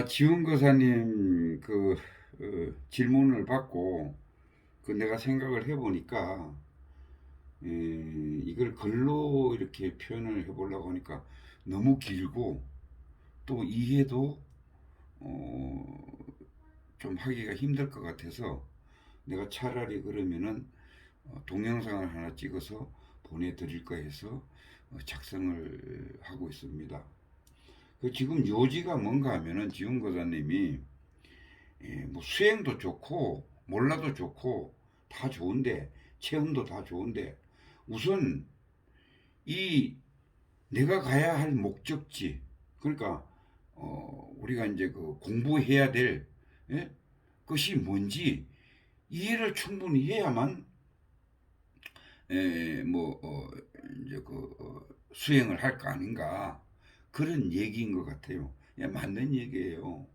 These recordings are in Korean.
지훈거사님 질문을 받고 내가 생각을 해보니까 이걸 글로 이렇게 표현을 해보려고 하니까 너무 길고 또 이해도 어, 좀 하기가 힘들 것 같아서 내가 차라리 그러면은 동영상을 하나 찍어서 보내드릴까 해서 작성을 하고 있습니다. 지금 요지가 뭔가 하면은 지훈거사님이 뭐 수행도 좋고 몰라도 좋고 다 좋은데 체험도 다 좋은데 우선 이 내가 가야 할 목적지, 그러니까 우리가 이제 공부해야 될 예? 것이 뭔지 이해를 충분히 해야만 뭐 이제 수행을 할 거 아닌가, 그런 얘기인 것 같아요. 예, 맞는 얘기예요.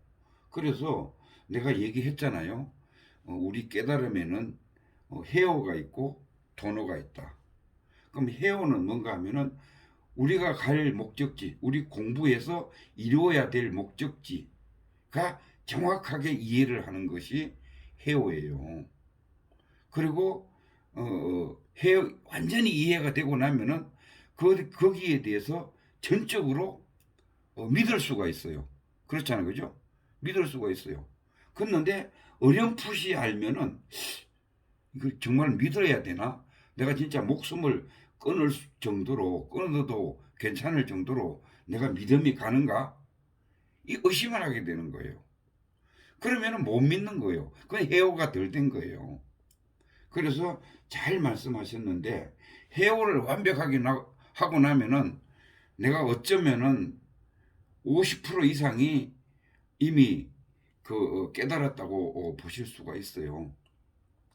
그래서 내가 얘기했잖아요. 우리 깨달음에는 해오가 있고 도노가 있다. 그럼 해오는 뭔가 하면은 우리가 갈 목적지, 우리 공부에서 이루어야 될 목적지가 정확하게 이해를 하는 것이 해오예요. 그리고 완전히 이해가 되고 나면은 거기에 대해서 전적으로 믿을 수가 있어요. 그렇잖아요, 그죠? 믿을 수가 있어요. 그런데 어렴풋이 알면은 이걸 정말 믿어야 되나? 내가 진짜 목숨을 끊을 정도로, 끊어도 괜찮을 정도로 내가 믿음이 가는가? 이 의심을 하게 되는 거예요. 그러면은 못 믿는 거예요. 그건 해오가 덜 된 거예요. 그래서 잘 말씀하셨는데 해오를 완벽하게 하고 나면은 내가 어쩌면은 50% 이상이 이미 깨달았다고 보실 수가 있어요.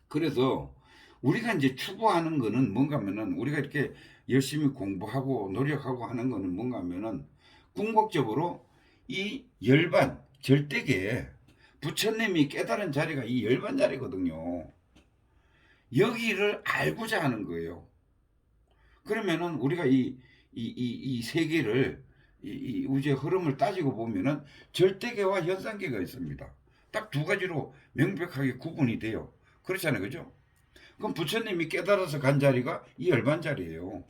그래서 우리가 이제 추구하는 거는 뭔가 하면은 우리가 이렇게 열심히 공부하고 노력하고 하는 거는 뭔가 하면은 궁극적으로 이 열반 절대계 부처님이 깨달은 자리가 이 열반 자리거든요. 여기를 알고자 하는 거예요. 그러면은 우리가 이 세계를 이 우주의 흐름을 따지고 보면은 절대계와 현상계가 있습니다. 딱 두 가지로 명백하게 구분이 돼요. 그렇잖아요, 그죠? 그럼 부처님이 깨달아서 간 자리가 이 열반 자리예요.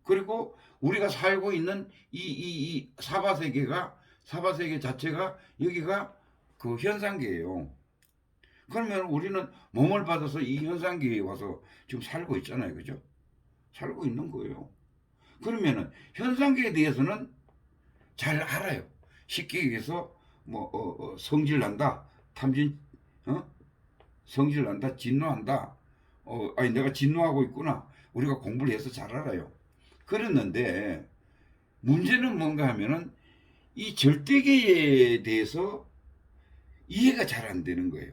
그리고 우리가 살고 있는 이 사바세계 자체가 여기가 그 현상계예요. 그러면 우리는 몸을 받아서 이 현상계에 와서 지금 살고 있잖아요, 그죠? 살고 있는 거예요. 그러면은 현상계에 대해서는 잘 알아요. 쉽게 얘기해서 뭐 성질 난다, 탐진, 어? 성질 난다, 진노한다. 아니 내가 진노하고 있구나. 우리가 공부를 해서 잘 알아요. 그랬는데 문제는 뭔가 하면은 이 절대계에 대해서 이해가 잘 안 되는 거예요.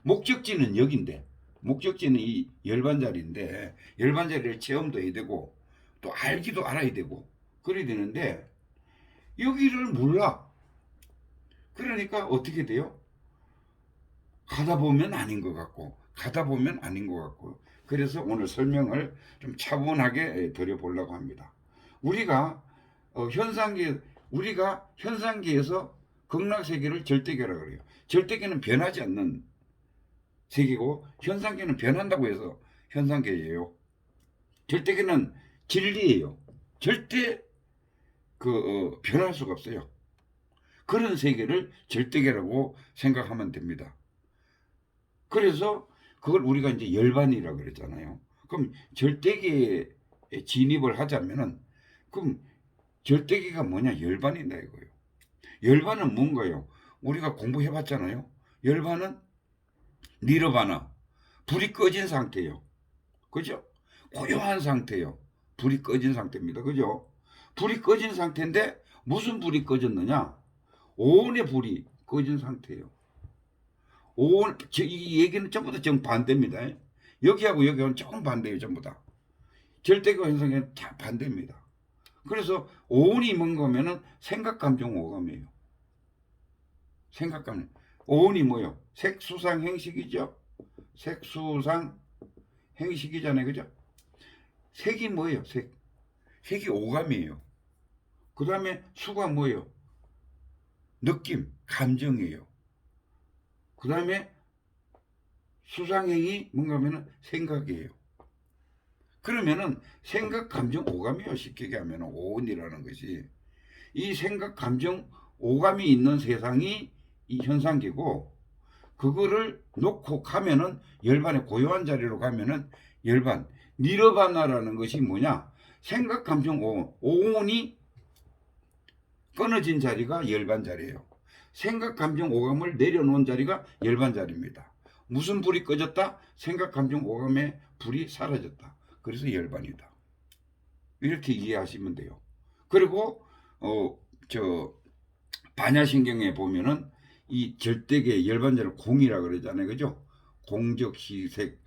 목적지는 여긴데, 목적지는 이 열반자리인데 열반자리를 체험도 해야 되고 또 알기도 알아야 되고 그래야 되는데 여기를 몰라. 그러니까 어떻게 돼요? 가다 보면 아닌 것 같고 가다 보면 아닌 것 같고, 그래서 오늘 설명을 좀 차분하게 드려보려고 합니다. 우리가 현상계 우리가 현상계에서 극락세계를 절대계라고 그래요. 절대계는 변하지 않는 세계고 현상계는 변한다고 해서 현상계예요. 절대계는 진리예요. 절대 변할 수가 없어요. 그런 세계를 절대계라고 생각하면 됩니다. 그래서 그걸 우리가 이제 열반이라고 그랬잖아요. 그럼 절대계에 진입을 하자면은 그럼 절대계가 뭐냐? 열반이다 이거예요. 열반은 뭔가요? 우리가 공부해봤잖아요. 열반은 니르바나, 불이 꺼진 상태예요. 그죠? 고요한 상태예요. 불이 꺼진 상태입니다. 그죠? 불이 꺼진 상태인데 무슨 불이 꺼졌느냐? 온의 불이 꺼진 상태예요. 이 얘기는 전부 다 정반대입니다. 여기하고 여기하고는 조금 반대예요. 전부 다. 절대적 현상에는 다 반대입니다. 그래서 오온이 뭔가 하면은 생각, 감정, 오감이에요. 생각, 감정. 오온이 뭐요? 색수상 행식이죠. 색수상 행식이잖아요. 그죠? 색이 뭐예요? 색이 오감이에요. 그 다음에 수가 뭐예요? 느낌, 감정이에요. 그 다음에 수상행위 뭔가 하면은 생각이에요. 그러면은 생각, 감정, 오감이요. 쉽게 얘기하면 오온이라는 것이 이 생각, 감정, 오감이 있는 세상이 이 현상계고 그거를 놓고 가면은 열반의 고요한 자리로 가면은 열반 니르바나라는 것이 뭐냐? 생각, 감정, 오온, 오온이 끊어진 자리가 열반 자리예요. 생각, 감정, 오감을 내려놓은 자리가 열반 자리입니다. 무슨 불이 꺼졌다? 생각, 감정, 오감의 불이 사라졌다. 그래서 열반이다. 이렇게 이해하시면 돼요. 그리고 저 반야신경에 보면은 이 절대계 열반자를 공이라 그러잖아요, 그죠? 공적시색,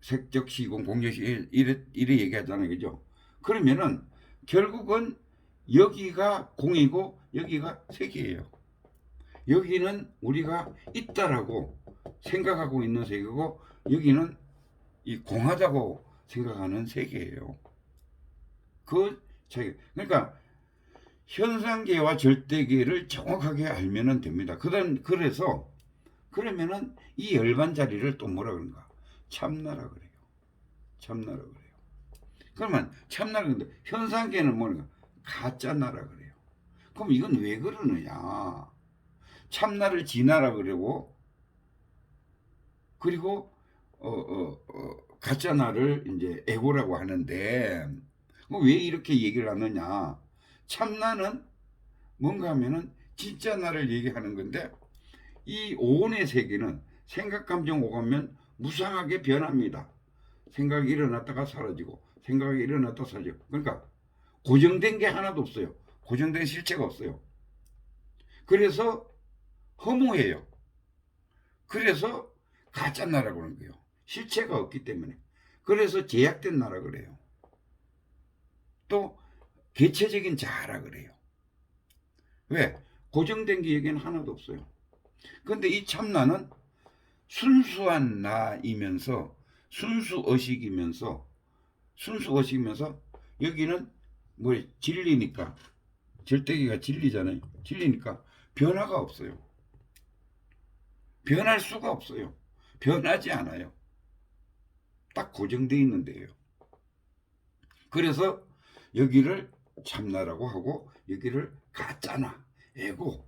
색적시공, 공적시 이래 얘기하잖아요, 그죠? 그러면은 결국은 여기가 공이고 여기가 색이에요. 여기는 우리가 있다라고 생각하고 있는 세계고 여기는 이 공하다고 생각하는 세계예요. 그 차이. 그러니까 현상계와 절대계를 정확하게 알면 됩니다. 그래서 그러면은 이 열반 자리를 또 뭐라 그런가? 참나라 그래요. 참나라 그래요. 그러면 참나라 근데 현상계는 뭐냐? 가짜나라 그래요. 그럼 이건 왜 그러느냐? 참나를 진나라 그러고 그리고 가짜나를 이제 에고라고 하는데 왜 이렇게 얘기를 하느냐? 참나는 뭔가 하면은 진짜 나를 얘기하는 건데 이 오온의 세계는 생각, 감정, 오감면 무상하게 변합니다. 생각이 일어났다가 사라지고 생각이 일어났다 사라지고 그러니까 고정된 게 하나도 없어요. 고정된 실체가 없어요. 그래서 허무해요. 그래서 가짜 나라고 하는 거예요. 실체가 없기 때문에. 그래서 제약된 나라 그래요. 또 개체적인 자아라 그래요. 왜? 고정된 게 여기는 하나도 없어요. 근데 이 참나는 순수한 나이면서 순수의식이면서 여기는 뭐 진리니까 절대기가 진리잖아요. 진리니까 변화가 없어요. 변할 수가 없어요. 변하지 않아요. 딱 고정되어 있는 데예요. 그래서 여기를 참나라고 하고 여기를 가짜나 에고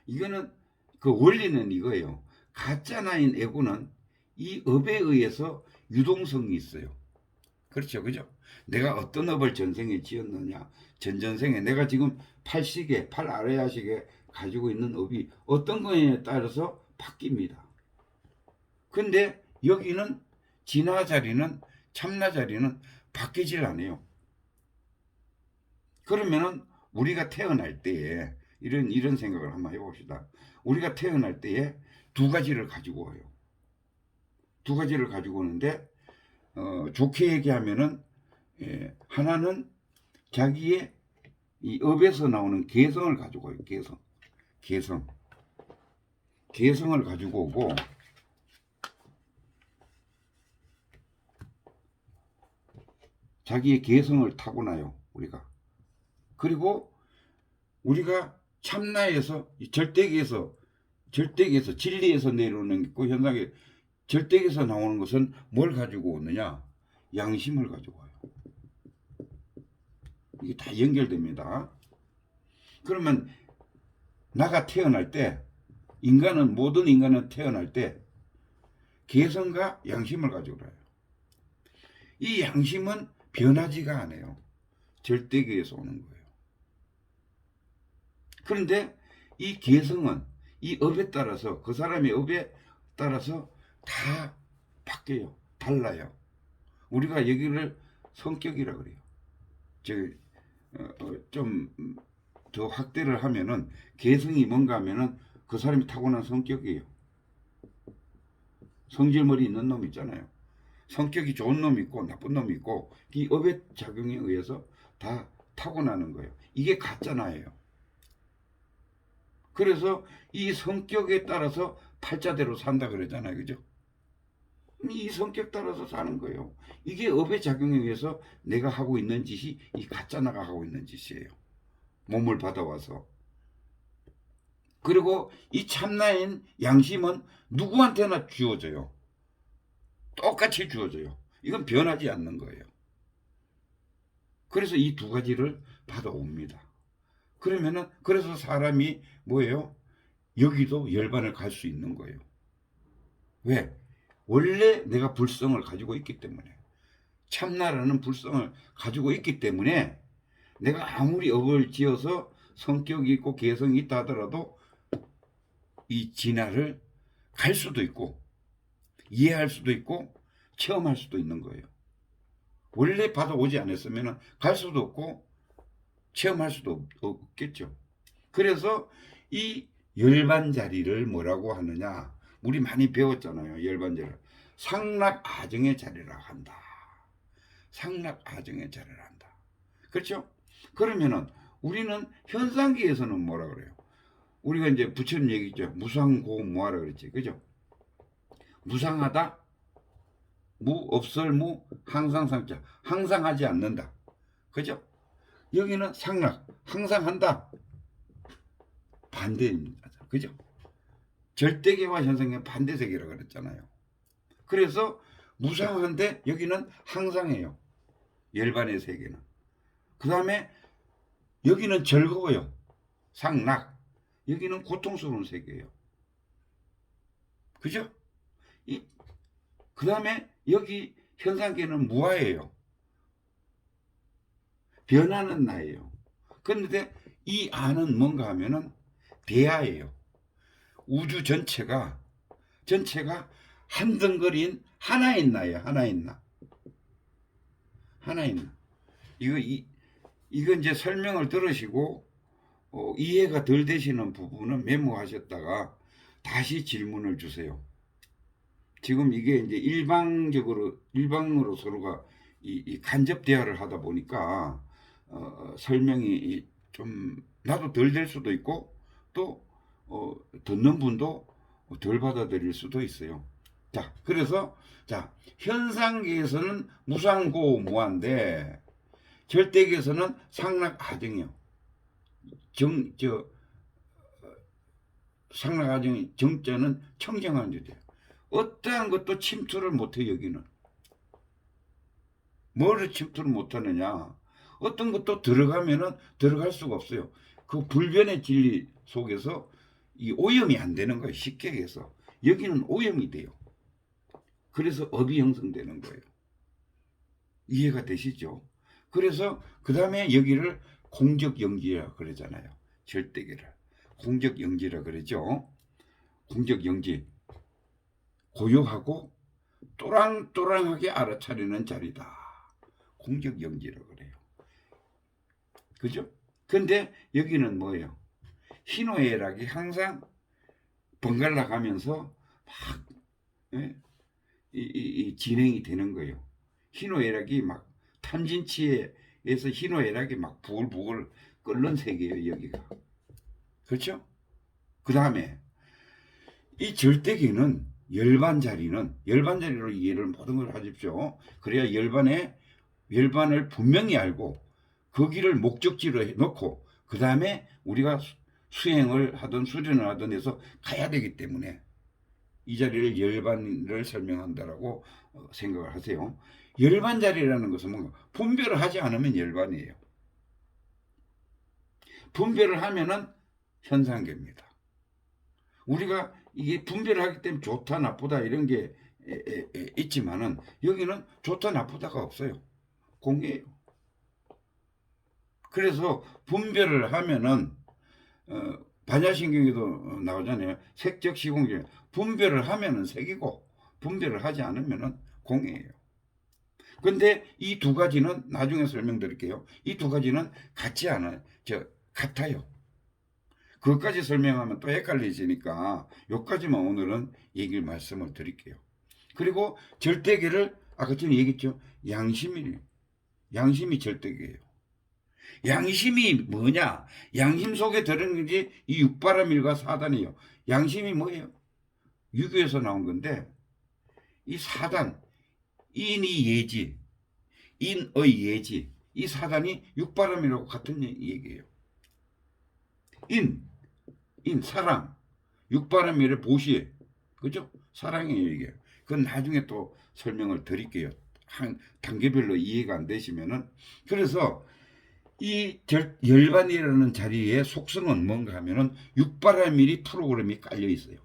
이거는 그 원리는 이거예요. 가짜나인 에고는 이 업에 의해서 유동성이 있어요. 그렇죠, 그죠? 내가 어떤 업을 전생에 지었느냐, 전전생에 내가 지금 팔시계, 팔아래야시계 가지고 있는 업이 어떤 거에 따라서 바뀝니다. 근데 여기는 진화 자리는 참나 자리는 바뀌질 않아요. 그러면은 우리가 태어날 때에 이런 생각을 한번 해봅시다. 우리가 태어날 때에 두 가지를 가지고 와요. 두 가지를 가지고 오는데 좋게 얘기하면은 하나는 자기의 이 업에서 나오는 개성을 가지고 와요. 개성을 가지고 오고 자기의 개성을 타고나요. 우리가. 그리고 우리가 참나에서 절대계에서 진리에서 내려오는 있고 현상에 절대계에서 나오는 것은 뭘 가지고 오느냐? 양심을 가지고 와요. 이게 다 연결됩니다. 그러면 나가 태어날 때 모든 인간은 태어날 때 개성과 양심을 가지고 와요. 이 양심은 변하지가 않아요. 절대계에서 오는 거예요. 그런데 이 개성은 이 업에 따라서 그 사람의 업에 따라서 다 바뀌어요. 달라요. 우리가 여기를 성격이라 그래요. 좀 더 확대를 하면은 개성이 뭔가 하면은 그 사람이 타고난 성격이에요. 성질머리 있는 놈 있잖아요. 성격이 좋은 놈이 있고 나쁜 놈이 있고 이 업의 작용에 의해서 다 타고나는 거예요. 이게 가짜나예요. 그래서 이 성격에 따라서 팔자대로 산다 그러잖아요. 그죠? 이 성격 따라서 사는 거예요. 이게 업의 작용에 의해서 내가 하고 있는 짓이 이 가짜나가 하고 있는 짓이에요. 몸을 받아와서. 그리고 이 참나인 양심은 누구한테나 주어져요. 똑같이 주어져요. 이건 변하지 않는 거예요. 그래서 이 두 가지를 받아옵니다. 그러면은 그래서 사람이 뭐예요? 여기도 열반을 갈 수 있는 거예요. 왜? 원래 내가 불성을 가지고 있기 때문에, 참나라는 불성을 가지고 있기 때문에 내가 아무리 업을 지어서 성격이 있고 개성이 있다 하더라도 이 진화를 갈 수도 있고 이해할 수도 있고 체험할 수도 있는 거예요. 원래 받아오지 않았으면 갈 수도 없고 체험할 수도 없겠죠. 그래서 이 열반자리를 뭐라고 하느냐, 우리 많이 배웠잖아요. 열반자리를 상락아정의 자리라고 한다. 상락아정의 자리를 한다. 그렇죠? 그러면은 우리는 현상계에서는 뭐라 그래요? 우리가 이제 부처님 얘기죠. 무상고무하라 그랬지. 그죠? 무상하다, 없설무, 항상 상자. 항상 하지 않는다. 그죠? 여기는 상락, 항상 한다. 반대입니다. 그죠? 절대계와 현상계 반대 세계라고 그랬잖아요. 그래서 무상한데 여기는 항상해요. 열반의 세계는. 그 다음에 여기는 즐거워요. 상락. 여기는 고통스러운 세계예요. 그죠? 그 다음에 여기 현상계는 무아예요. 변하는 나예요. 그런데 이 안은 뭔가 하면은 대하예요. 우주 전체가 한덩거리인 하나인 나예요. 하나인 나. 하나인 나. 이거 이제 설명을 들으시고 이해가 덜 되시는 부분은 메모하셨다가 다시 질문을 주세요. 지금 이게 이제 일방으로 서로가 이 간접 대화를 하다 보니까 설명이 좀 나도 덜 될 수도 있고 또 듣는 분도 덜 받아들일 수도 있어요. 자, 그래서 자, 현상계에서는 무상고무한데 절대계에서는 상락하정이요. 상락하정의 정자는 청정한 주제예요. 어떠한 것도 침투를 못해. 여기는 뭐를 침투를 못하느냐, 어떤 것도 들어가면은 들어갈 수가 없어요. 그 불변의 진리 속에서 이 오염이 안 되는 거예요. 쉽게 해서 여기는 오염이 돼요. 그래서 업이 형성되는 거예요. 이해가 되시죠? 그래서 그 다음에 여기를 공적영지라 그러잖아요. 절대계를 공적영지라 그러죠. 공적영지, 고요하고 또랑또랑하게 알아차리는 자리다. 공적영지라고 그래요. 그죠? 근데 여기는 뭐예요? 희노애락이 항상 번갈아 가면서 막 진행이 되는 거예요. 희노애락이 막 탐진치에서 희노애락이 막 부글부글 끓는 세계예요. 여기가. 그렇죠? 그 다음에 이 절대계는 열반자리로 이해를 모든 걸 하십시오. 그래야 열반을 분명히 알고 거기를 목적지로 해놓고 그 다음에 우리가 수행을 하든 수련을 하든 해서 가야 되기 때문에 이 자리를 열반을 설명한다라고 생각을 하세요. 열반자리라는 것은 뭔가 분별을 하지 않으면 열반이에요. 분별을 하면은 현상계입니다. 우리가 이게 분별을 하기 때문에 좋다 나쁘다 이런 게 있지만은 여기는 좋다 나쁘다가 없어요. 공예예요. 그래서 분별을 하면은 반야신경에도 나오잖아요. 색적 시공적. 분별을 하면은 색이고 분별을 하지 않으면은 공예예요. 근데 이 두 가지는 나중에 설명드릴게요. 이 두 가지는 같지 않아요. 같아요. 그것까지 설명하면 또 헷갈리시니까 여기까지만 오늘은 말씀을 드릴게요. 그리고 절대계를 아까 전에 얘기했죠. 양심이 절대계예요. 양심이 뭐냐? 양심 속에 들어있는 게 이 육바라밀과 사단이에요. 양심이 뭐예요? 유교에서 나온 건데 이 사단, 인의 예지, 인의 예지, 이 사단이 육바라밀하고 같은 얘기예요. 사랑, 육바라밀의 보시, 그죠? 사랑이에요 이게. 그건 나중에 또 설명을 드릴게요. 한 단계별로 이해가 안 되시면은. 그래서 이 열반이라는 자리의 속성은 뭔가 하면은 육바라밀이 프로그램이 깔려 있어요.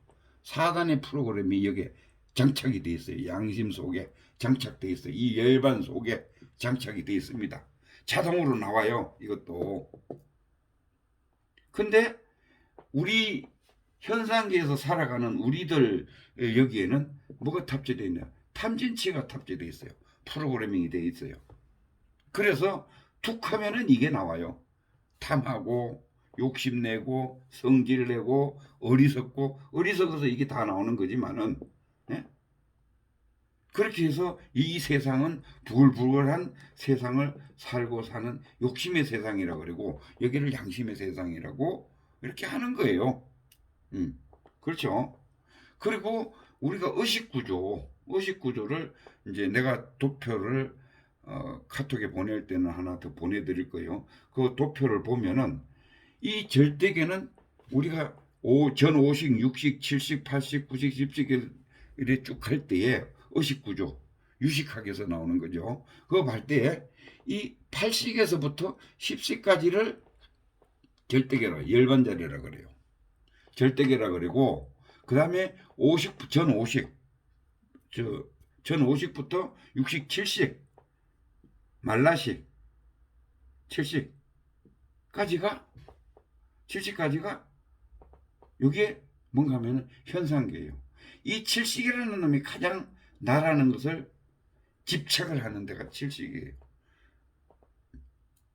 4단의 프로그램이 여기에 장착이 되어 있어요. 양심 속에 장착되어 있어요. 이 열반 속에 장착이 되어 있습니다. 자동으로 나와요. 이것도. 근데 우리 현상계에서 살아가는 우리들 여기에는 뭐가 탑재되어 있냐? 탐진치가 탑재되어 있어요. 프로그래밍이 되어 있어요. 그래서 툭 하면은 이게 나와요. 탐하고 욕심내고 성질내고 어리석어서 이게 다 나오는 거지만은, 예? 그렇게 해서 이 세상은 부글부글한 세상을 살고 사는 욕심의 세상이라고 그러고 여기를 양심의 세상이라고 이렇게 하는 거예요. 그렇죠. 그리고 우리가 의식구조를 이제 내가 도표를 카톡에 보낼 때는 하나 더 보내드릴 거예요. 그 도표를 보면은 이 절대계는 우리가 전오식, 육식, 칠식, 팔식, 구식, 십식 이렇게 쭉 할 때에 의식구조, 유식학에서 나오는 거죠. 그거 할 때에 이 8식에서부터 10식까지를 절대계라, 열반자리라 그래요. 절대계라 그리고 그 다음에 전 5식부터 6식, 7식, 말라식, 7식까지가 7식까지가 이게 뭔가 하면 현상계예요. 이 7식이라는 놈이 가장 나라는 것을 집착을 하는 데가 7식이에요.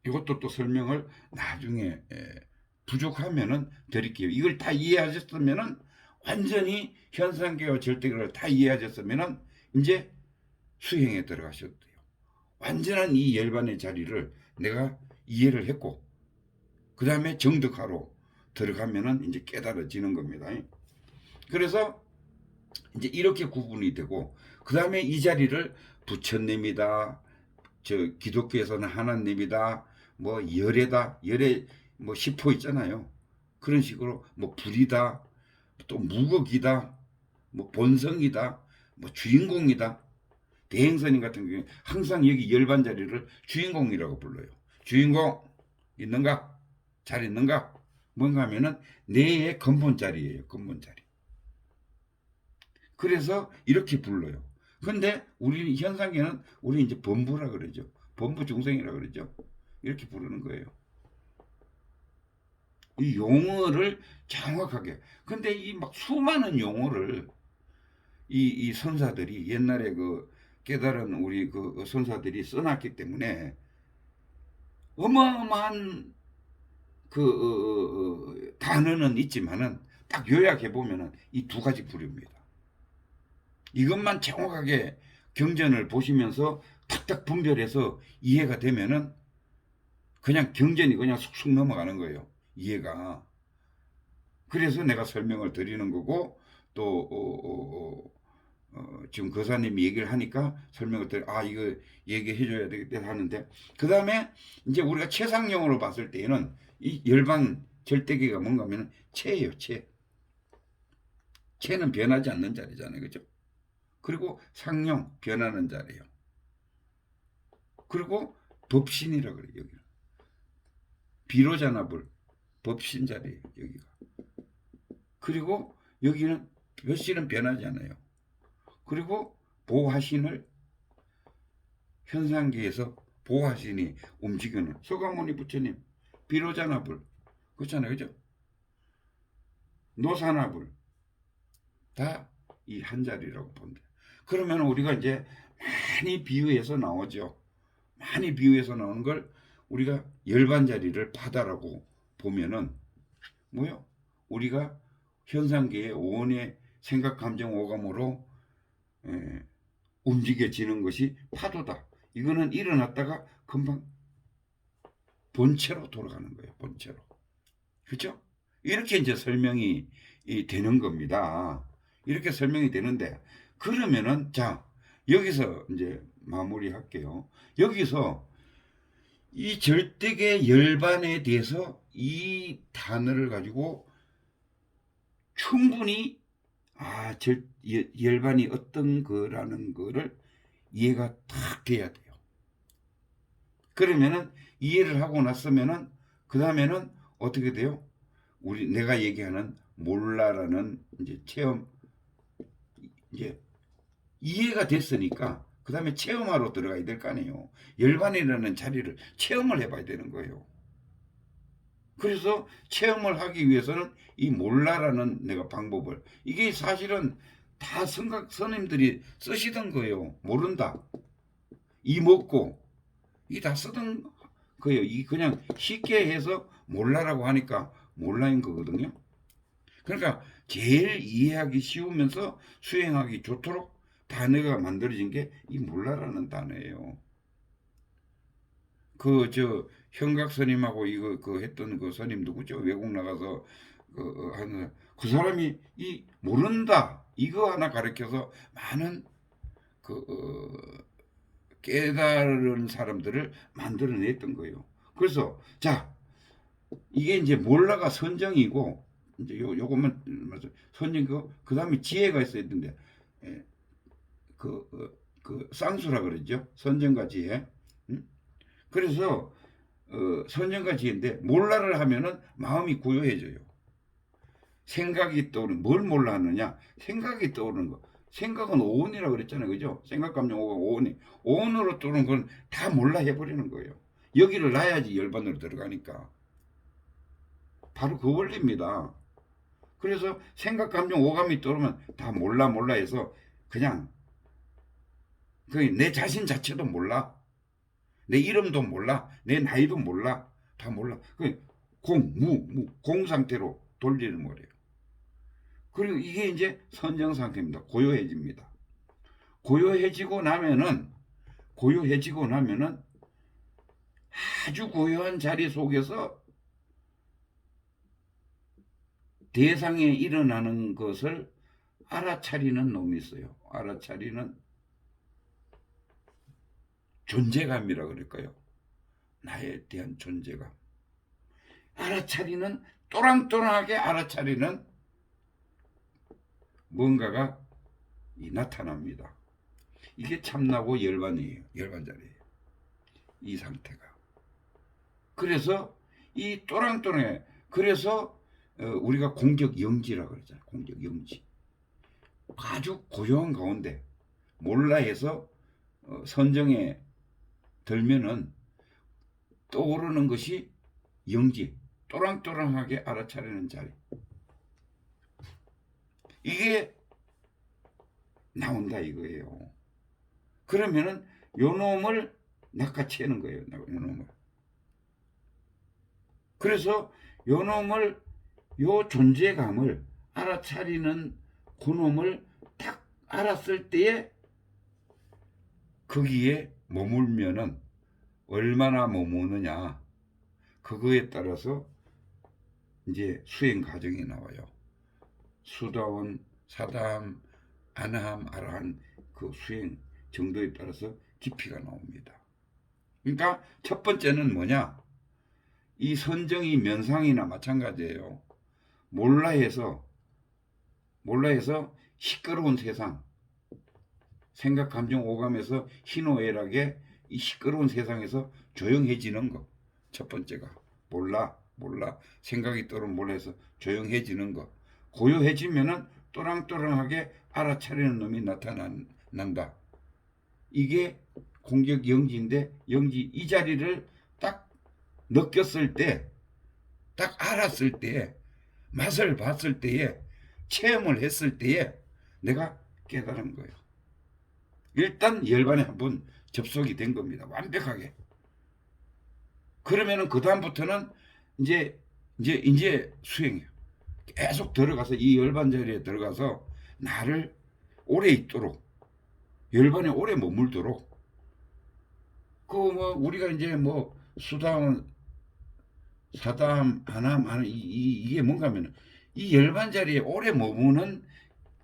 이것도 또 설명을 나중에 부족하면은 드릴게요. 이걸 다 이해하셨으면은 완전히 현상계와 절대계를 다 이해하셨으면은 이제 수행에 들어가셔도 돼요. 완전한 이 열반의 자리를 내가 이해를 했고 그 다음에 정득하러 들어가면은 이제 깨달아지는 겁니다. 그래서 이제 이렇게 구분이 되고 그 다음에 이 자리를 부처님이다, 기독교에서는 하나님이다, 뭐 열애 뭐 10호 있잖아요. 그런 식으로 뭐 불이다, 또 무극이다, 뭐 본성이다, 뭐 주인공이다. 대행선인 같은 경우에 항상 여기 열반 자리를 주인공이라고 불러요. 주인공 있는가? 잘 있는가? 뭔가 하면은 내의 근본 자리예요. 근본 자리. 그래서 이렇게 불러요. 근데 우리 현상계는 우리 이제 범부라 그러죠. 범부 중생이라 그러죠. 이렇게 부르는 거예요. 이 용어를 정확하게. 근데 이 막 수많은 용어를 이 선사들이 옛날에 그 깨달은 우리 그 선사들이 써놨기 때문에 어마어마한 그 단어는 있지만은 딱 요약해 보면은 이 두 가지 부류입니다. 이것만 정확하게 경전을 보시면서 탁탁 분별해서 이해가 되면은 그냥 경전이 그냥 쑥쑥 넘어가는 거예요. 이해가. 그래서 내가 설명을 드리는 거고 또 지금 거사님이 얘기를 하니까 설명을 이거 얘기해줘야 되겠다 하는데 그 다음에 이제 우리가 최상용으로 봤을 때에는 이 열반 절대계가 뭔가 하면 체예요. 체는 변하지 않는 자리잖아요. 그죠? 그리고 상용 변하는 자리예요. 그리고 법신이라 그래요. 여기는 비로자나불 법신 자리예요. 여기가. 그리고 여기는 별신은 변하지 않아요. 그리고 보화신을 현상계에서 보화신이 움직이는 서가모니 부처님 비로자나불 그렇잖아요. 그죠? 노사나불 다 이 한 자리라고 본다. 그러면 우리가 이제 많이 비유해서 나오죠. 많이 비유해서 나오는 걸 우리가 열반 자리를 바다라고 보면은 뭐요? 우리가 현상계의 원의 생각, 감정, 오감으로 움직여지는 것이 파도다. 이거는 일어났다가 금방 본체로 돌아가는 거예요. 본체로. 그렇죠? 이렇게 이제 설명이 되는 겁니다. 이렇게 설명이 되는데 그러면은 자 여기서 이제 마무리할게요. 여기서 이 절대계 열반에 대해서 이 단어를 가지고 충분히 열반이 어떤 거라는 거를 이해가 딱 돼야 돼요. 그러면은 이해를 하고 났으면은 그 다음에는 어떻게 돼요? 내가 얘기하는 몰라라는 이제 체험, 이제 이해가 됐으니까 그 다음에 체험하러 들어가야 될 거 아니에요. 열반이라는 자리를 체험을 해봐야 되는 거예요. 그래서 체험을 하기 위해서는 이 몰라라는 내가 방법을, 이게 사실은 다 스님들이 쓰시던 거예요. 모른다, 이 먹고, 이 다 쓰던 거예요. 이 그냥 쉽게 해서 몰라라고 하니까 몰라인 거거든요. 그러니까 제일 이해하기 쉬우면서 수행하기 좋도록 단어가 만들어진 게 이 몰라라는 단어예요. 현각 스님하고 이거 했던 그 스님 누구죠? 외국 나가서 하는 그 사람이 이 모른다 이거 하나 가르쳐서 많은 깨달은 사람들을 만들어냈던 거예요. 그래서 자, 이게 이제 몰라가 선정이고, 이제 요것만 선정이고, 그 다음에 지혜가 있어야 되는데, 쌍수라 그러죠. 선정과 지혜. 그래서 선정과 지혜인데, 몰라를 하면은 마음이 고요해져요. 생각이 떠오르는, 뭘 몰라 하느냐? 생각이 떠오르는 거. 생각은 오온이라고 그랬잖아요. 그죠? 생각, 감정, 오온이. 오온으로 떠오르는 건 다 몰라 해버리는 거예요. 여기를 놔야지 열반으로 들어가니까. 바로 그 원리입니다. 그래서 생각, 감정, 오감이 떠오르면 다 몰라 해서 그냥 내 자신 자체도 몰라. 내 이름도 몰라. 내 나이도 몰라. 다 몰라. 공 상태로 돌리는 거래요. 그리고 이게 이제 선정 상태입니다. 고요해집니다. 고요해지고 나면은 아주 고요한 자리 속에서 대상에 일어나는 것을 알아차리는 놈이 있어요. 알아차리는 존재감이라 그럴까요? 나에 대한 존재감. 알아차리는, 또랑또랑하게 알아차리는 뭔가가 나타납니다. 이게 참나고 열반이에요. 열반자리예요. 이 상태가. 그래서 이 또랑또랑해. 그래서 우리가 공격영지라 그러잖아요. 공격영지. 아주 고요한 가운데 몰라 해서 선정에 들면은 떠오르는 것이 영지, 또랑또랑하게 알아차리는 자리. 이게 나온다 이거예요. 그러면은 요 놈을 낚아채는 거예요. 요 놈을. 그래서 요 놈을, 요 존재감을 알아차리는 그 놈을 딱 알았을 때에 거기에 머물면은 얼마나 머무느냐, 그거에 따라서 이제 수행 과정이 나와요. 수다원, 사다함, 아나함, 아라한 그 수행 정도에 따라서 깊이가 나옵니다. 그러니까 첫 번째는 뭐냐? 이 선정이 면상이나 마찬가지예요. 몰라 해서 시끄러운 세상, 생각, 감정, 오감에서 희노애락에 이 시끄러운 세상에서 조용해지는 거. 첫 번째가 몰라. 생각이 떠오르면 몰라 해서 조용해지는 거. 고요해지면은 또랑또랑하게 알아차리는 놈이 나타난다. 이게 공격 영지인데, 영지 이 자리를 딱 느꼈을 때, 딱 알았을 때, 맛을 봤을 때에, 체험을 했을 때에 내가 깨달은 거예요. 일단 열반에 한번 접속이 된 겁니다. 완벽하게. 그러면은 그 다음부터는 이제 수행해요. 계속 들어가서 이 열반 자리에 들어가서 나를 오래 있도록, 열반에 오래 머물도록, 우리가 이제 수다원, 사담, 안함, 이게 뭔가 하면은 이 열반 자리에 오래 머무는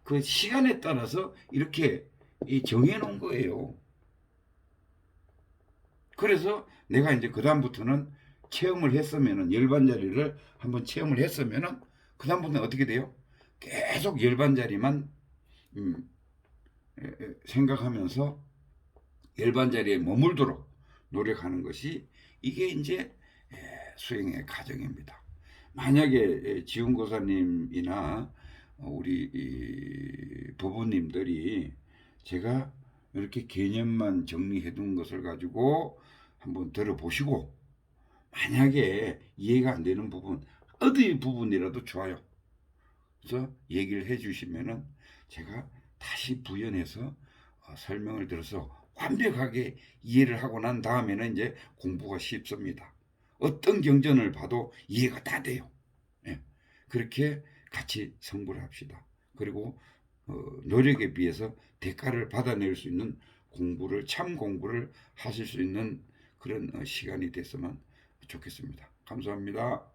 그 시간에 따라서 이렇게 정해놓은 거예요. 그래서 내가 이제 그 다음부터는 체험을 했으면은, 열반 자리를 한번 체험을 했으면은 그 다음부터는 어떻게 돼요? 계속 열반자리만 생각하면서 열반자리에 머물도록 노력하는 것이 이게 이제 수행의 과정입니다. 만약에 지훈고사님이나 우리 부부님들이 제가 이렇게 개념만 정리해 둔 것을 가지고 한번 들어보시고 만약에 이해가 안 되는 부분 어디 부분이라도 좋아요. 그래서 얘기를 해 주시면은 제가 다시 부연해서 설명을 들어서 완벽하게 이해를 하고 난 다음에는 이제 공부가 쉽습니다. 어떤 경전을 봐도 이해가 다 돼요. 예. 그렇게 같이 성불을 합시다. 그리고 노력에 비해서 대가를 받아낼 수 있는 공부를 참 공부를 하실 수 있는 그런 시간이 됐으면 좋겠습니다. 감사합니다.